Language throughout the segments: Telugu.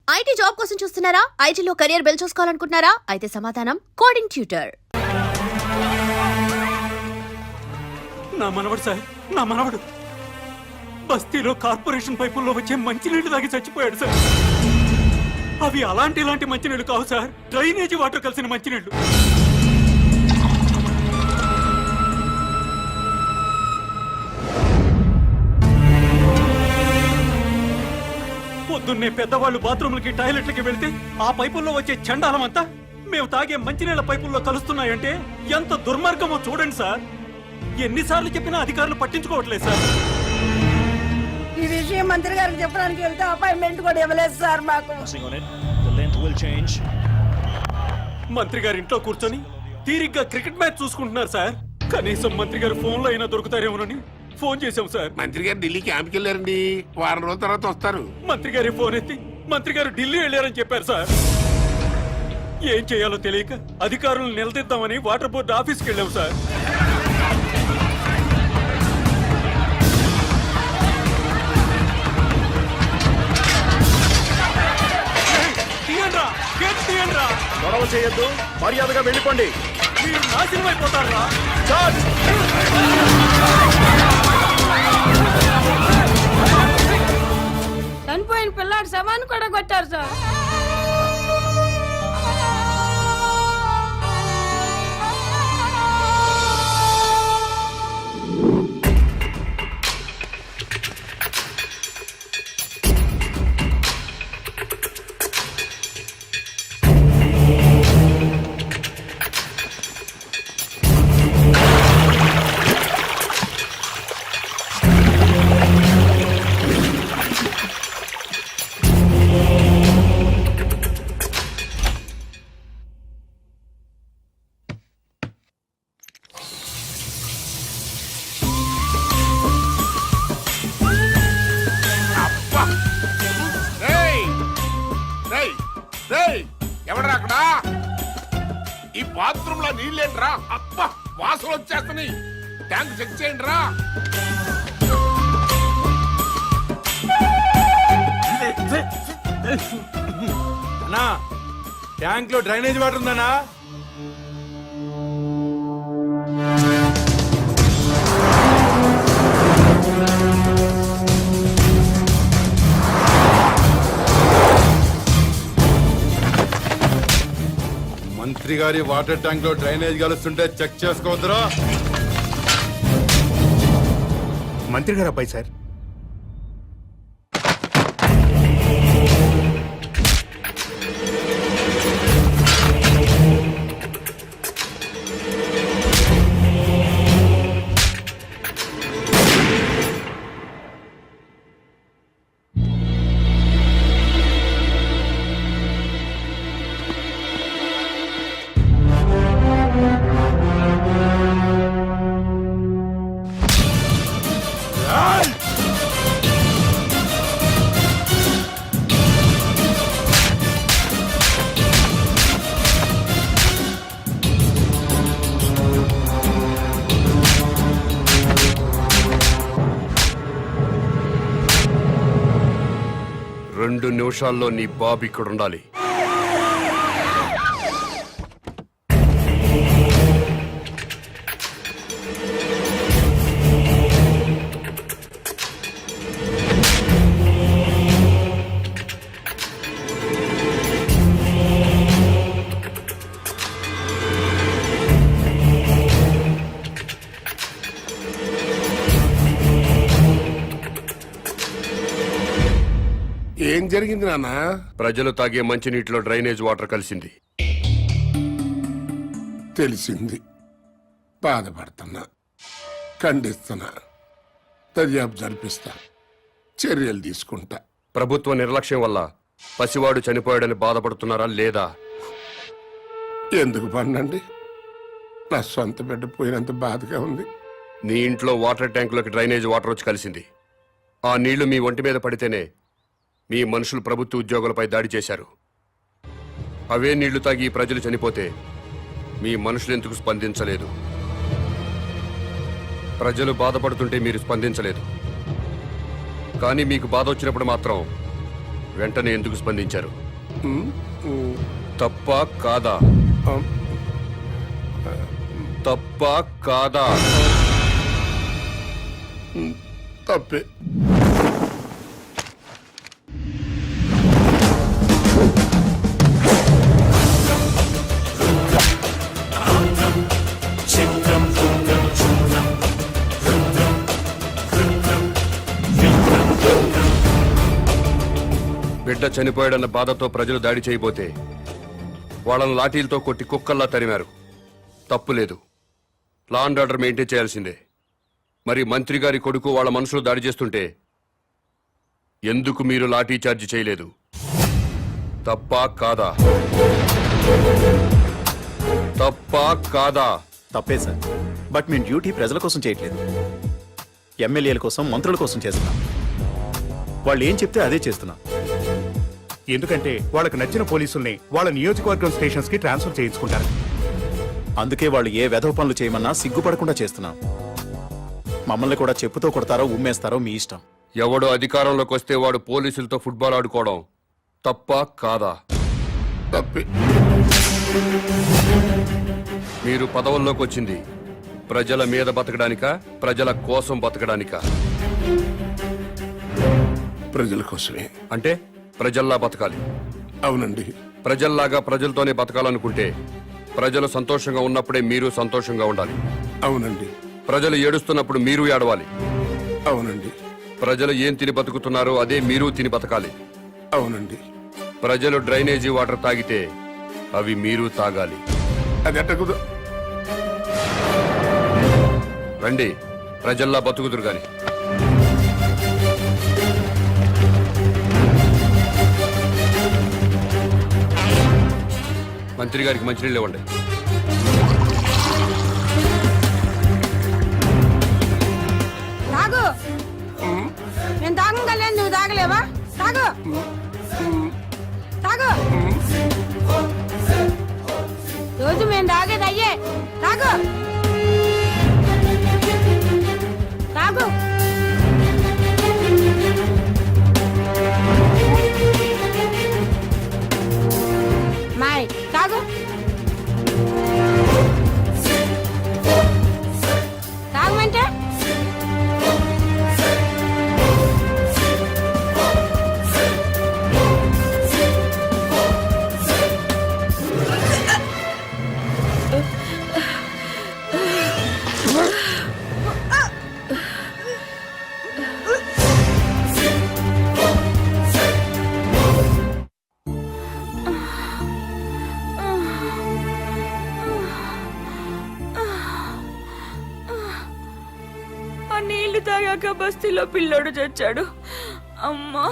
ఐటీ జాబ్ కోసం చూస్తున్నారా? ఐటీలో కెరియర్ బిల్డ్ చూసుకోవాలనుకుంటున్నారా? అయితే సమాధానం కోడింగ్ ట్యూటర్. నా మనవడు సార్, నా మనవడు బస్తీలో కార్పొరేషన్ పైపుల్లో వచ్చే మంచినీళ్లు తాగి చచ్చిపోయాడు సార్. అవి ఇలాంటి మంచినీళ్లు కావు సార్, డ్రైనేజీ వాటర్ కలిసిన మంచినీళ్లు. పొద్దున్నే పెద్దవాళ్ళు బాత్రూమ్లకి టాయిలెట్లకి వెళ్తే ఆ పైపుల్లో వచ్చే చండాలం అంతా మేము తాగే మంచినీళ్ల పైపుల్లో కలుస్తున్నాయంటే ఎంత దుర్మార్గమో చూడండి సార్. ఎన్నిసార్లు చెప్పినా అధికారులు పట్టించుకోవట్లేదు సార్. ఈ విషయం మంత్రి గారికి చెప్పడానికి వెళ్తే అపాయింట్మెంట్ కూడా ఇవ్వలేదు సార్ మాకు. మంత్రి గారి ఇంట్లో కూర్చొని తీరిగ్గా క్రికెట్ మ్యాచ్ చూసుకుంటున్నారు సార్. కనీసం మంత్రి గారు ఫోన్లో అయినా దొరుకుతారేమోనని ఫోన్ చేశాం సార్. మంత్రి గారు ఢిల్లీ క్యాంప్కి వెళ్ళారండి, వారం రోజుల తర్వాత వస్తారు. మంత్రి గారి ఫోన్ ఎత్తి మంత్రి గారు ఢిల్లీ వెళ్ళారని చెప్పారు సార్. ఏం చేయాలో తెలియక అధికారులను నిలదీద్దామని వాటర్ బోర్డు ఆఫీస్కి వెళ్ళాం సార్. గొడవ చేయొద్దు, మర్యాదగా వెళ్ళిపోండి. మీరు నాశనం అయిపోతారా? చనిపోయిన పిల్లాడి శవాన్ని కూడా కొట్టారు సార్. ఎవడరా అక్కడ? ఈ బాత్రూమ్ లో నీళ్ళేంట్రా? అబ్బా, వాసన వచ్చేస్తున్నాయి. ట్యాంక్ చెక్ చేయండి రా. అన్నా, ట్యాంక్ లో డ్రైనేజ్ వాటర్ ఉందన్నా? మంత్రి గారి వాటర్ ట్యాంక్ లో డ్రైనేజ్ కలుస్తుంటే చెక్ చేసుకోవద్దురా. మంత్రి గారు అబ్బాయి సార్. రెండు నిమిషాల్లో నీ బాబు ఇక్కడ ఉండాలి. ఏం జరిగింది నాన్న? ప్రజలు తాగే మంచినీటిలో డ్రైనేజ్ వాటర్ కలిసింది. తెలిసింది. బాధపడుతున్నా, ఖండిస్తున్నా, దర్యాప్తు జరిపిస్తా, చర్యలు తీసుకుంటా. ప్రభుత్వ నిర్లక్ష్యం వల్ల పసివాడు చనిపోయాడని బాధపడుతున్నారా లేదా? ఎందుకు పన్నండి? నా సొంత బిడ్డ పోయినంత బాధగా ఉంది. నీ ఇంట్లో వాటర్ ట్యాంకులోకి డ్రైనేజ్ వాటర్ వచ్చి కలిసింది. ఆ నీళ్లు మీ ఒంటి మీద పడితేనే మీ మనుషులు ప్రభుత్వ ఉద్యోగులపై దాడి చేశారు. అవే నీళ్లు తాగి ప్రజలు చనిపోతే మీ మనుషులు ఎందుకు స్పందించలేదు? ప్రజలు బాధపడుతుంటే మీరు స్పందించలేదు. కానీ మీకు బాధ వచ్చినప్పుడు మాత్రం వెంటనే ఎందుకు స్పందించారు? తప్ప కాదా? తప్ప కాదా? తప్పే. బిడ్డ చనిపోయాడన్న బాధతో ప్రజలు దాడి చేయబోతే వాళ్ళని లాఠీలతో కొట్టి కుక్కల్లా తరిమారు. తప్పు లేదు, లా అండ్ ఆర్డర్ మెయింటైన్ చేయాల్సిందే. మరి మంత్రి గారి కొడుకు వాళ్ళ మనుషులు దాడి చేస్తుంటే ఎందుకు మీరు లాఠీ చార్జ్ చేయలేదు? తప్పా కాదా? తప్పా కాదా? తప్పే సార్, బట్ మేము డ్యూటీ ప్రజల కోసం చేయట్లేదు, ఎమ్మెల్యేల కోసం, మంత్రుల కోసం చేస్తున్నాం. వాళ్ళు ఏం చెప్తే అదే చేస్తున్నాం. ఎందుకంటే వాళ్ళకి నచ్చిన పోలీసుల్ని వాళ్ళ నియోజకవర్గం స్టేషన్స్ కి ట్రాన్స్ఫర్ చేయించుకుంటారు. అందుకే వాళ్ళు ఏ వెధవ పనులు చేయమన్నా సిగ్గుపడకుండా చేస్తున్నాం. మమ్మల్ని కూడా చెప్పుతో కొడతారో ఉమ్మేస్తారో మీ ఇష్టం. ఎవడో అధికారంలోకి వస్తే వాడు పోలీసులతో ఫుట్బాల్ ఆడుకోవడం తప్పా కాదా? తప్పే. మీరు పదవుల్లోకి వచ్చింది ప్రజల మీద బతకడానికా, ప్రజల కోసం బతకడానికా? ప్రజల కోసమే. అంటే ప్రజల్లా బతకాలి. అవునండి. ప్రజల్లాగా ప్రజలతోనే బతకాలనుకుంటే ప్రజలు సంతోషంగా ఉన్నప్పుడే మీరు సంతోషంగా ఉండాలి. అవునండి. ప్రజలు ఏడుస్తున్నప్పుడు మీరు ఏడవాలి. అవునండి. ప్రజలు ఏం తిని బతుకుతున్నారో అదే మీరు తిని బతకాలి. అవునండి. ప్రజలు డ్రైనేజీ వాటర్ తాగితే అవి మీరు తాగాలి. అది ఎట్టకుదు. రండి, ప్రజల్లా బతుకుదురు గాని. మంత్రి గారికి మంచినీళ్ళు ఇవ్వండి. తాగు. నేను తాగగలను, నువ్వు తాగలేవా? తాగు తాగు. రోజు మేము తాగేది అయ్యే. తాగు తాగు. మాయ్ తాగు. తాగమంటే ఆ నీళ్లు తాగాక బస్తీలో పిల్లోడు చచ్చాడు. అమ్మా,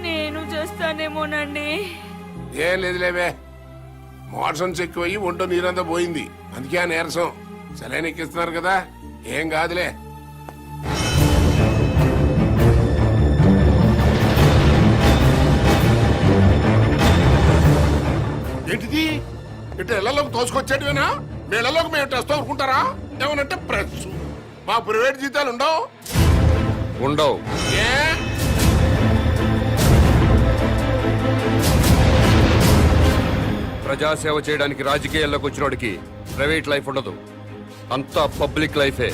నేను చేస్తానేమోనండి. ఏం లేదులేవే, మోషన్స్ ఎక్కువయ్యి ఒంటో నీరంతా పోయింది. అందుకే ఆ నీరసం. సెలైన్ ఎక్కిస్తున్నారు కదా, ఏం కాదులే. ఏంటిది? ఇటు ఇళ్లలోకి తోసుకొచ్చేటివేనా? మీ ఇళ్లలోకి మేము టెస్ట్ అనుకుంటారా? ఏమనంటే ప్రెస్. మా ప్రైవేట్ జీతాలు ఉండవు. ఉండవు. ఏ ప్రజాసేవ చేయడానికి రాజకీయాల్లోకి వచ్చినోడికి ప్రైవేట్ లైఫ్ ఉండదు, అంతా పబ్లిక్ లైఫే.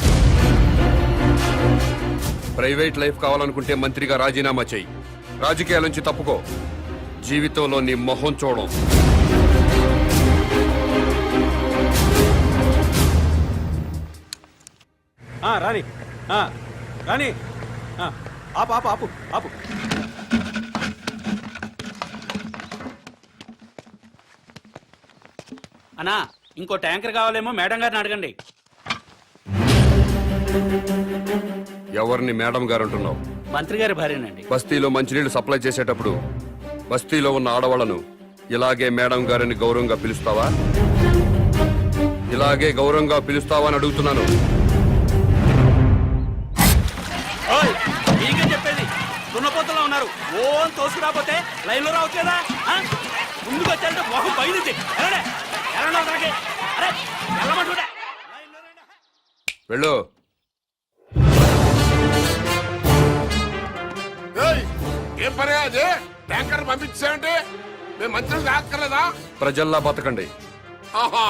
ప్రైవేట్ లైఫ్ కావాలనుకుంటే మంత్రిగా రాజీనామా చెయ్యి, రాజకీయాల నుంచి తప్పుకో. జీవితంలో నీ మొహం చూడం. రాని రాని, ఆపు ఆపు ఆపు ఆపు. అన్నా, ఇంకో ట్యాంకర్ కావాలేమో మేడం గారిని అడగండి. ఎవరిని మేడం గారు అంటున్నావు? మంత్రి గారి భార్యనండి. బస్తీలో మంచినీళ్లు సప్లై చేసేటప్పుడు బస్తీలో ఉన్న ఆడవాళ్లను ఇలాగే మేడం గారిని గౌరవంగా పిలుస్తావా? ఇలాగే గౌరవంగా పిలుస్తావా అని అడుగుతున్నాను. మీకే చెప్పేది, దున్నపోతలో ఉన్నారు. ఓ తోసుకురాపోతే లైన్ లో రావచ్చు కదా. ముందుకు వచ్చారంటే మొహం బయలుదేరి వెళ్ళు. ఏయ్, ఏం పని అది? ట్యాంకర్ పంపించామంటే మేము మంచిగా తాక్కర్లేదా? ప్రజల్లా బతకండి. ఆహా,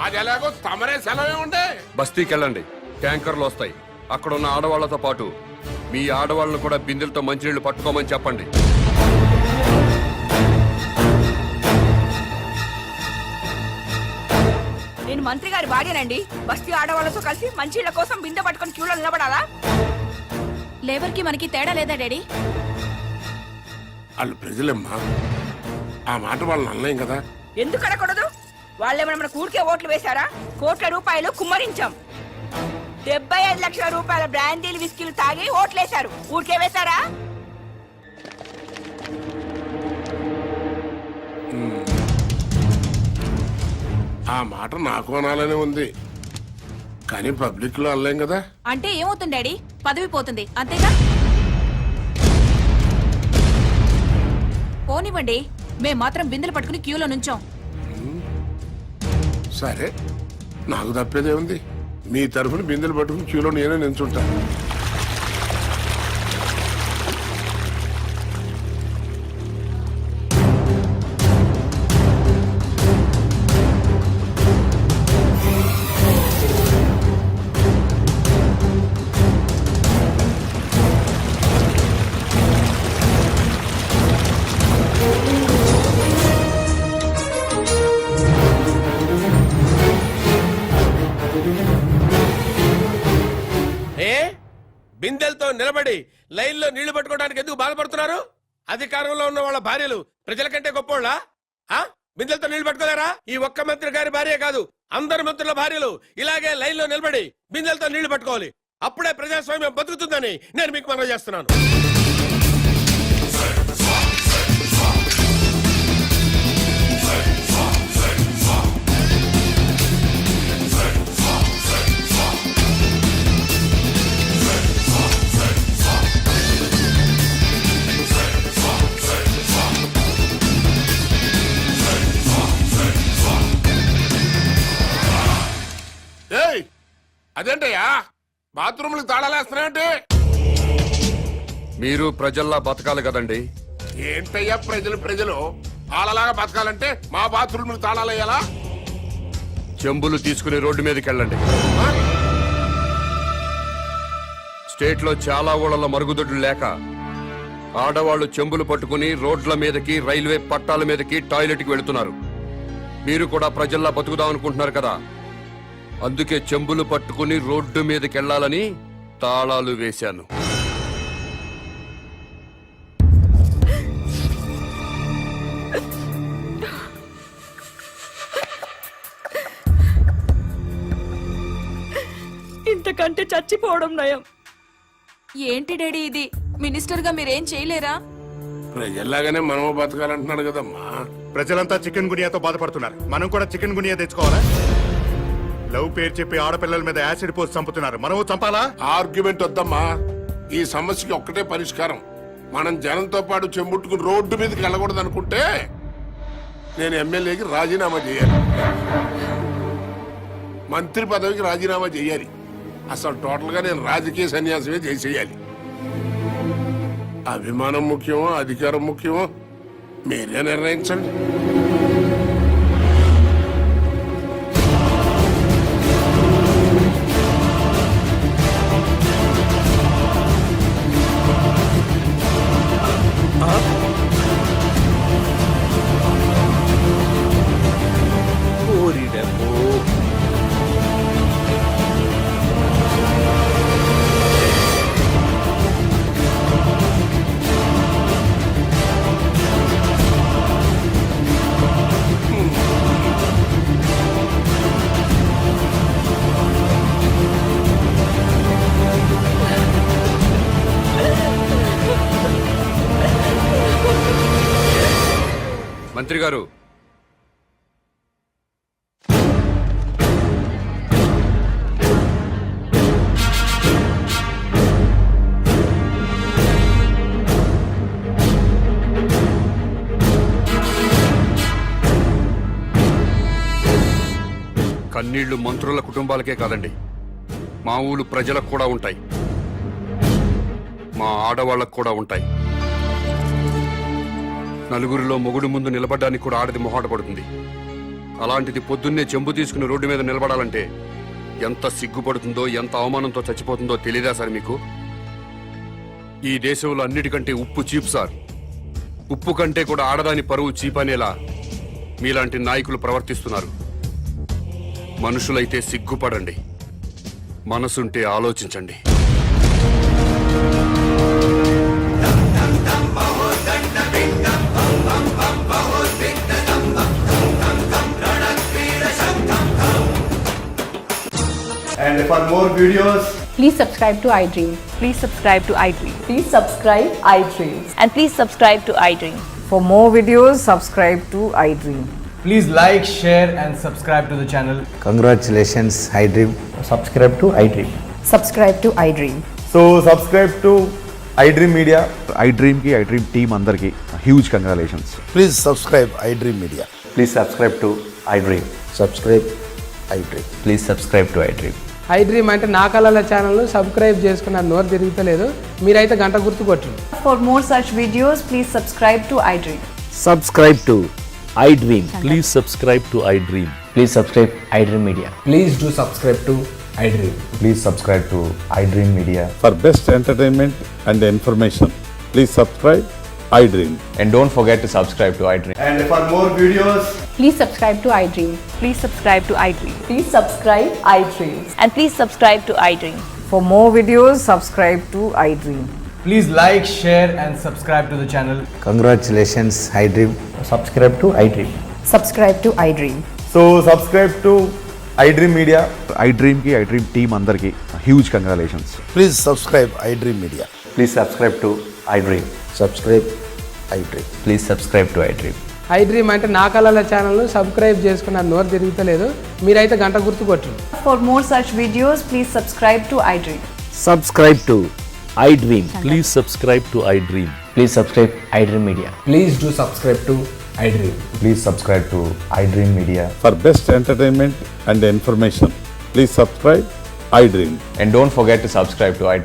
అది ఎలాగో తమరే సెలవే ఉండే. బస్తీకి వెళ్ళండి, ట్యాంకర్లు వస్తాయి. అక్కడ ఉన్న ఆడవాళ్లతో పాటు మీ ఆడవాళ్ళను కూడా బిందెలతో మంచినీళ్లు పట్టుకోమని చెప్పండి. నేను మంత్రి గారి భార్యనండి. బస్తీ ఆడవాళ్ళతో కలిసి మంచిళ్ళ కోసం బిందె పట్టుకొని క్యూలో నిలబడాలా? లేబర్ కి మనకి తేడా లేదా డాడీ? వాళ్ళు ప్రజలమ్మా, ఆ మాట వాళ్ళని అనలేం కదా. ఎందుకు అనకూడదు? వాళ్ళేమైనా మన కూడికే ఓట్లు వేశారా? కోట్ల రూపాయలు కుమ్మరించాం. 75 లక్షల రూపాయల బ్రాండీలు విస్కీలు తాగి ఓట్లేశారు. ఊరికే వేశారా? ఆ మాట నాకు అనాలనే ఉంది, కానీ పబ్లిక్ లో అనలేం కదా. అంటే ఏమవుతుంది డాడీ? పదవి పోతుంది అంతేగా? పోనివ్వండి, మేం మాత్రం బిందెలు పట్టుకుని క్యూలో నుంచోం. సరే, నాకు తప్పేదే ఉంది. మీ తరఫున బిందెలు పట్టుకుని క్యూలో నేనే నిల్చుంటాను. బిందెలతో నిలబడి లైన్లో నీళ్లు పట్టుకోవడానికి ఎందుకు బాధపడుతున్నారు? అధికారంలో ఉన్న వాళ్ళ భార్యలు ప్రజల కంటే గొప్పోళ్ళ? బిందెలతో నీళ్లు పట్టుకోలేరా? ఈ ఒక్క మంత్రి గారి భార్య కాదు, అందరు మంత్రుల భార్యలు ఇలాగే లైన్లో నిలబడి బిందెలతో నీళ్లు పట్టుకోవాలి. అప్పుడే ప్రజాస్వామ్యం బతుకుతుందని నేను మీకు మనవి చేస్తున్నాను. అదేంటయ్యా, బాత్రూమ్లకు తాళాలేస్తున్నాయంటే? మీరు ప్రజల్లా బతకాలి కదండి. ఏంటయ్యా ప్రజలు వాళ్ళలాగా బతకాలంటే మా బాత్రూమ్లకు తాళాలయ్యాలా? చెంబులు తీసుకుని రోడ్డు మీదకి వెళ్ళండి. స్టేట్ లో చాలా ఊళ్ళలో మరుగుదొడ్లు లేక ఆడవాళ్లు చెంబులు పట్టుకుని రోడ్ల మీదకి, రైల్వే పట్టాల మీదకి, టాయిలెట్ కి వెళుతున్నారు. మీరు కూడా ప్రజల్లా బతుకుదాం అనుకుంటున్నారు కదా, అందుకే చెంబులు పట్టుకుని రోడ్డు మీదకి వెళ్ళాలని తాళాలు వేశాను. ఇంతకంటే చచ్చిపోవడం నయం. ఏంటి డాడీ ఇది? మినిస్టర్ గా మీరేం చేయలేరా? ప్రజల్లాగానే మనము బతకాలంటున్నాడు కదమ్మా. ప్రజలంతా చికెన్ గునియాతో బాధపడుతున్నారు, మనం కూడా చికెన్ గునియా తెచ్చుకోవాలా? లవ్ పేరు చెప్పి ఆడపిల్లల మీద యాసిడ్ పోసి చంపుతున్నారు, మనము చంపాలా? ఆర్గ్యుమెంట్ వద్దమ్మా, ఈ సమస్యకి ఒక్కటే పరిష్కారం. మనం జనంతో పాటు చెంబుట్టుకుని రోడ్డు మీదకి వెళ్ళకూడదు అనుకుంటే నేను ఎమ్మెల్యేకి రాజీనామా చేయాలి, మంత్రి పదవికి రాజీనామా చేయాలి, అసలు టోటల్ గా నేను రాజకీయ సన్యాసమే చేసేయాలి. అభిమానం ముఖ్యమో అధికారం ముఖ్యమో మీరే నిర్ణయించండి. మంత్రి గారు, కన్నీళ్లు మంత్రుల కుటుంబాలకే కాదండి, మా ఊళ్ళు ప్రజలకు కూడా ఉంటాయి, మా ఆడవాళ్లకు కూడా ఉంటాయి. నలుగురిలో మొగుడు ముందు నిలబడడానికి కూడా ఆడది మొహాట పడుతుంది. అలాంటిది పొద్దున్నే చెంబు తీసుకుని రోడ్డు మీద నిలబడాలంటే ఎంత సిగ్గుపడుతుందో, ఎంత అవమానంతో చచ్చిపోతుందో తెలియదా సార్ మీకు? ఈ దేశంలో అన్నిటికంటే ఉప్పు చీప్ సార్. ఉప్పు కంటే కూడా ఆడదాని పరువు చీప్ అనేలా మీలాంటి నాయకులు ప్రవర్తిస్తున్నారు. మనుషులైతే సిగ్గుపడండి, మనసుంటే ఆలోచించండి. And for more videos, Please subscribe to iDream. Please subscribe to iDream. Please subscribe iDream. And please subscribe to iDream. For more videos, subscribe to iDream. Please like, share and subscribe to the channel. Congratulations, iDream. Subscribe to iDream. Subscribe to iDream. so subscribe to iDream Media. iDream ki iDream team andarki huge congratulations. Please subscribe iDream Media. Please subscribe to iDream. Subscribe iDream. Please subscribe to iDream. iDream అంటే నా కళల ఛానల్ సబ్స్క్రైబ్ చేసుకున్న నోరు తిరుగుతలేదు. మీరైతే గంట గుర్తు కొట్టండి. For more such videos, please subscribe to iDream. Subscribe to iDream. Please subscribe to iDream. Please subscribe iDream Media. Please do subscribe to iDream. Please subscribe to iDream Media. For best entertainment and information, please subscribe iDream. And don't forget to subscribe to iDream. And for more videos, Please subscribe to iDream. Please subscribe to iDream. Please subscribe iDream. And please subscribe to iDream. For more videos, subscribe to iDream. Please like, share and subscribe to the channel. Congratulations, iDream. Subscribe to iDream. Subscribe to iDream. so subscribe to iDream Media. iDream ki iDream team andarki huge congratulations. Please subscribe iDream Media. Please subscribe to iDream. Subscribe iDream. Please subscribe to iDream. iDream అంటే నా కళల ఛానల్ సబ్స్క్రైబ్ చేసుకున్న నోరు తిరుగుతలేదు. మీరైతే గంట గుర్తు కొట్టండి. For more such videos, please subscribe to iDream. Subscribe to iDream. Please subscribe to iDream. Please subscribe iDream Media. Please do subscribe to iDream. Please subscribe to iDream Media. For best entertainment and information, please subscribe iDream. And don't forget to subscribe to iDream.